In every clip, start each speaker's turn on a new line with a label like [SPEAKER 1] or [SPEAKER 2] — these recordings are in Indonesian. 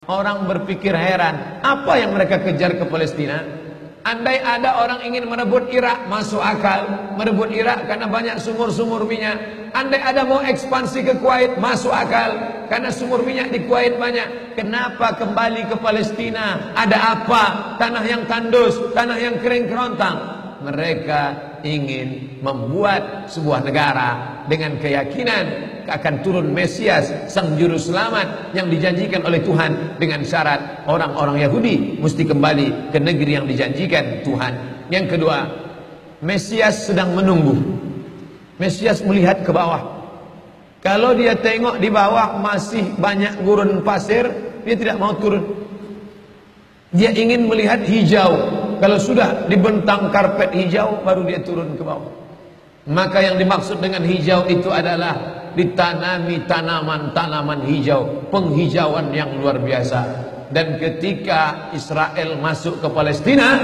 [SPEAKER 1] Orang berpikir heran, apa yang mereka kejar ke Palestina? Andai ada orang ingin merebut Irak, masuk akal. Merebut Irak karena banyak sumur-sumur minyak. Andai ada mau ekspansi ke Kuwait, masuk akal. Karena sumur minyak di Kuwait banyak. Kenapa kembali ke Palestina? Ada apa? Tanah yang tandus, tanah yang kering kerontang. Mereka ingin membuat sebuah negara dengan keyakinan akan turun Mesias, sang juru selamat yang dijanjikan oleh Tuhan, dengan syarat orang-orang Yahudi mesti kembali ke negeri yang dijanjikan Tuhan. Yang kedua, Mesias sedang menunggu. Mesias melihat ke bawah. Kalau dia tengok di bawah masih banyak gurun pasir, dia tidak mau turun. Dia ingin melihat hijau. Kalau sudah dibentang karpet hijau, baru dia turun ke bawah. Maka yang dimaksud dengan hijau itu adalah ditanami tanaman-tanaman hijau, penghijauan yang luar biasa. Dan ketika Israel masuk ke Palestina,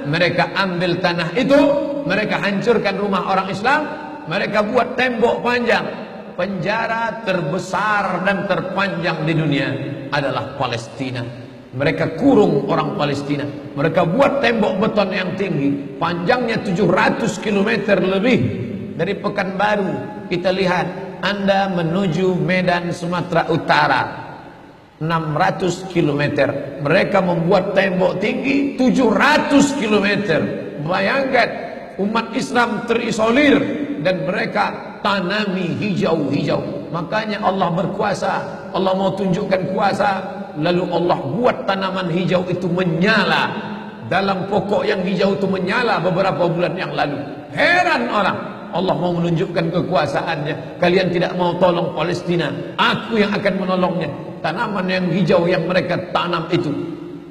[SPEAKER 1] mereka ambil tanah itu, mereka hancurkan rumah orang Islam, mereka buat tembok panjang. Penjara terbesar dan terpanjang di dunia adalah Palestina. Mereka kurung orang Palestina. Mereka buat tembok beton yang tinggi, panjangnya 700 km lebih. Dari Pekanbaru kita lihat, Anda menuju Medan Sumatera Utara 600 km. Mereka membuat tembok tinggi 700 km. Bayangkan, umat Islam terisolir dan mereka tanami hijau-hijau. Makanya Allah berkuasa. Allah mau tunjukkan kuasa, lalu Allah buat tanaman hijau itu menyala. Dalam pokok yang hijau itu menyala beberapa bulan yang lalu. Heran orang, Allah mau menunjukkan kekuasaannya. Kalian tidak mau tolong Palestina, aku yang akan menolongnya. Tanaman yang hijau yang mereka tanam itu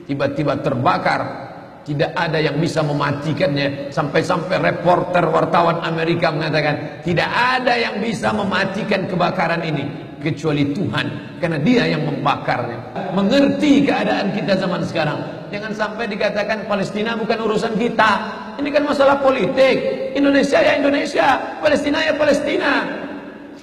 [SPEAKER 1] tiba-tiba terbakar. Tidak ada yang bisa mematikannya. Sampai-sampai reporter wartawan Amerika mengatakan, tidak ada yang bisa mematikan kebakaran ini kecuali Tuhan, karena Dia yang membakarnya. Mengerti keadaan kita zaman sekarang. Jangan sampai dikatakan Palestina bukan urusan kita. Ini kan masalah politik. Indonesia ya Indonesia, Palestina ya Palestina.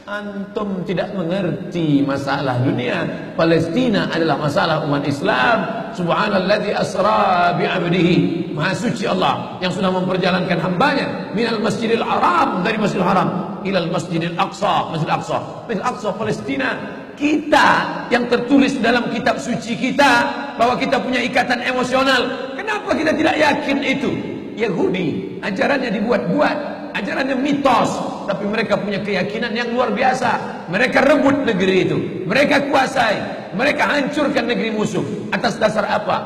[SPEAKER 1] Antum tidak mengerti masalah dunia. Palestina adalah masalah umat Islam. Subhanalladzi asra bi'abdihi. Maha suci Allah yang sudah memperjalankan hambanya minal masjidil haram, dari masjidil haram, ilal masjidil aqsa, masjidil aqsa. Masjidil aqsa Palestina. Kita yang tertulis dalam kitab suci kita bahwa kita punya ikatan emosional. Kenapa kita tidak yakin itu? Yahudi ajarannya dibuat-buat, ajarannya mitos, tapi mereka punya keyakinan yang luar biasa. Mereka rebut negeri itu, mereka kuasai, mereka hancurkan negeri musuh. Atas dasar apa?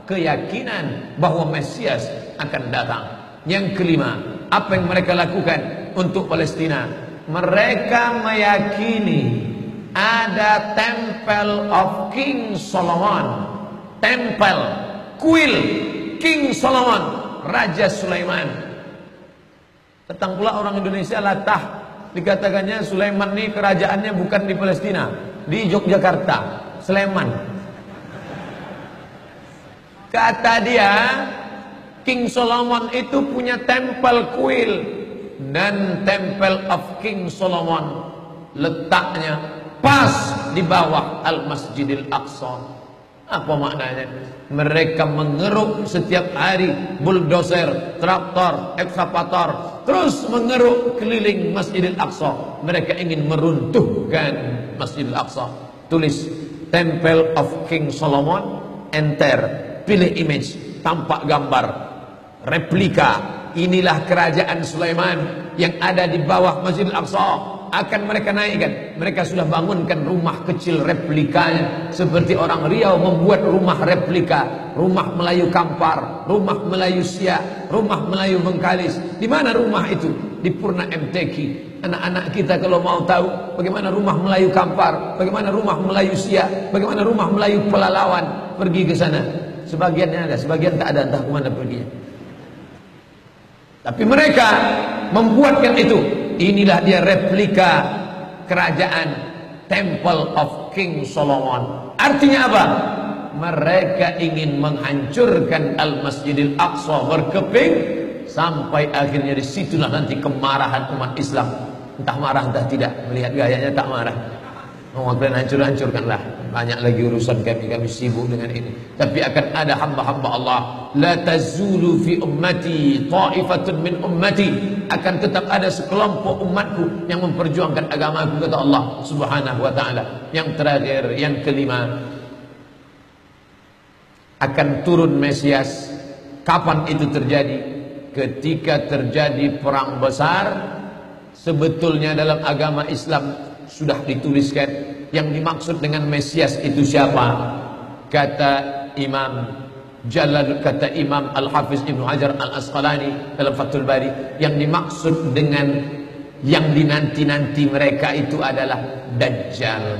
[SPEAKER 1] Keyakinan bahwa Mesias akan datang. Yang kelima, apa yang mereka lakukan untuk Palestina? Mereka meyakini ada Temple of King Solomon, tempel, kuil King Solomon, Raja Sulaiman. Datang pula orang Indonesia latah, dikatakannya Sulaiman ini kerajaannya bukan di Palestina, di Yogyakarta, Sleman. Kata dia, King Solomon itu punya tempel kuil, dan Temple of King Solomon letaknya pas di bawah Al-Masjidil Aqsa. Apa maknanya? Mereka mengeruk setiap hari bulldozer, traktor, ekskavator, terus mengeruk keliling Masjidil Aqsa. Mereka ingin meruntuhkan Masjidil Aqsa. Tulis Temple of King Solomon, enter, pilih image, tampak gambar, replika. Inilah kerajaan Sulaiman yang ada di bawah Masjidil Aqsa. Akan mereka naikkan. Mereka sudah bangunkan rumah kecil replikanya. Seperti orang Riau membuat rumah replika, rumah Melayu Kampar, rumah Melayu Siak, rumah Melayu Bengkalis. Di mana rumah itu? Di Purna MTQ. Anak-anak kita kalau mau tahu bagaimana rumah Melayu Kampar, bagaimana rumah Melayu Siak, bagaimana rumah Melayu Pelalawan, pergi ke sana. Sebagiannya ada, sebagian tak ada, entah kemana perginya. Tapi mereka membuatkan itu. Inilah dia replika kerajaan Temple of King Solomon. Artinya apa? Mereka ingin menghancurkan Al-Masjidil Aqsa berkeping, sampai akhirnya disitulah nanti kemarahan umat Islam. Entah marah entah tidak. Melihat gayanya tak marah. kalian hancur-hancurkanlah. Banyak lagi urusan kami sibuk dengan ini. Tapi akan ada hamba-hamba Allah. La tazulu fi ummati ta'ifatun min ummati. Akan tetap ada sekelompok umatku yang memperjuangkan agamaku, kata Allah Subhanahu wa ta'ala. Yang terakhir, yang kelima, akan turun Mesias. Kapan itu terjadi? Ketika terjadi perang besar. Sebetulnya dalam agama Islam sudah dituliskan yang dimaksud dengan Mesias itu siapa. Kata Imam Al-Hafiz Ibnu Hajar Al-Asqalani dalam Fathul Bari, yang dimaksud dengan yang dinanti-nanti mereka itu adalah Dajjal.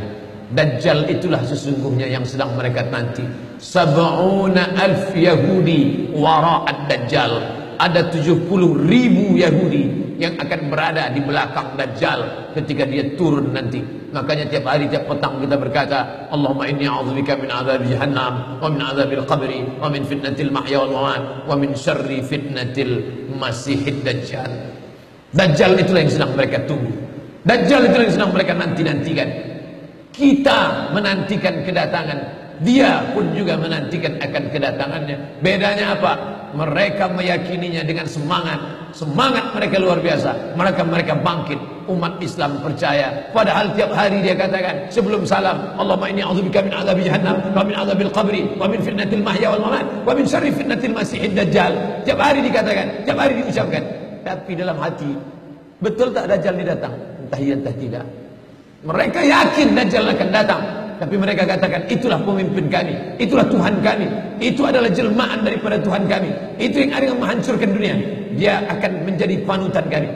[SPEAKER 1] Dajjal itulah sesungguhnya yang sedang mereka nanti. 70,000 Yahudi wara'ad Dajjal. Ada 70.000 Yahudi yang akan berada di belakang Dajjal ketika dia turun nanti. Makanya tiap hari, tiap petang kita berkata, Allahumma inni a'udzubika min adzabi jahannam wa min adzabil qabri wa min fitnatil mahya wal mamat wa min syarri fitnatil masihid Dajjal. Dajjal itulah yang sedang mereka tunggu. Dajjal itulah yang sedang mereka nanti-nantikan. Kita menantikan kedatangan, dia pun juga menantikan akan kedatangannya. Bedanya apa? Mereka meyakininya dengan semangat. Semangat mereka luar biasa. Mereka bangkit. Umat Islam percaya. Padahal tiap hari dia katakan sebelum salam, Allahumma inni a'udzubika min adzabi jahannam wa min adzabil qabri wa min fitnatil mahya wal mamat wa min syarri fitnatil masihid Dajjal. Tiap hari dikatakan, tiap hari diucapkan. Tapi dalam hati, betul tak Dajjal ini datang? Entah iya entah tidak. Mereka yakin Dajjal akan datang, tapi mereka katakan itulah pemimpin kami, itulah Tuhan kami, itu adalah jelmaan daripada Tuhan kami, itu yang akan menghancurkan dunia, dia akan menjadi panutan kami.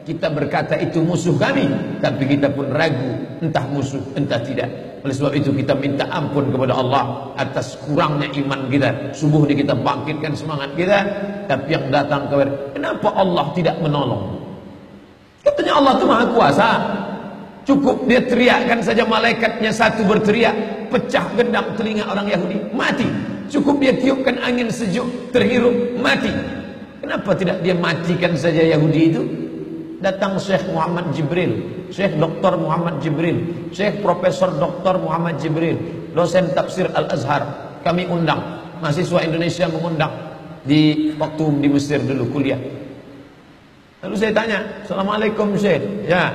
[SPEAKER 1] Kita berkata itu musuh kami, tapi kita pun ragu entah musuh entah tidak. Oleh sebab itu kita minta ampun kepada Allah atas kurangnya iman kita. Subuh ini kita bangkitkan semangat kita, tapi yang datang kepada, kenapa Allah tidak menolong? Katanya Allah itu Maha Kuasa. Cukup dia teriakkan saja, malaikatnya satu berteriak, pecah gendang telinga orang Yahudi, mati. Cukup dia tiupkan angin sejuk, terhirup, mati. Kenapa tidak dia matikan saja Yahudi itu? Datang Syekh Muhammad Jibril, Syekh Dr. Muhammad Jibril, Syekh Profesor Dr. Muhammad Jibril, dosen tafsir Al-Azhar. Kami undang, mahasiswa Indonesia mengundang di waktu di Mesir dulu kuliah. Lalu saya tanya, Assalamualaikum Syekh. Ya,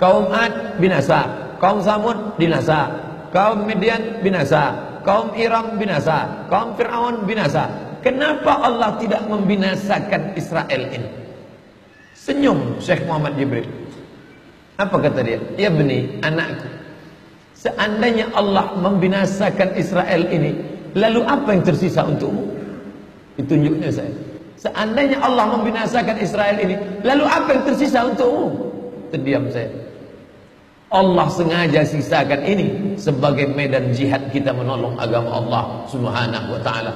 [SPEAKER 1] kaum Ad binasa, kaum Samud binasa, kaum Midian binasa, kaum Iram binasa, kaum Fir'aun binasa. Kenapa Allah tidak membinasakan Israel ini? Senyum Syekh Muhammad Jibril. Apa kata dia? Ya beni, anakku, seandainya Allah membinasakan Israel ini, lalu apa yang tersisa untukmu? Ditunjuknya saya. Seandainya Allah membinasakan Israel ini, lalu apa yang tersisa untukmu? Terdiam saya. Allah sengaja sisakan ini sebagai medan jihad kita menolong agama Allah Subhanahu wa ta'ala.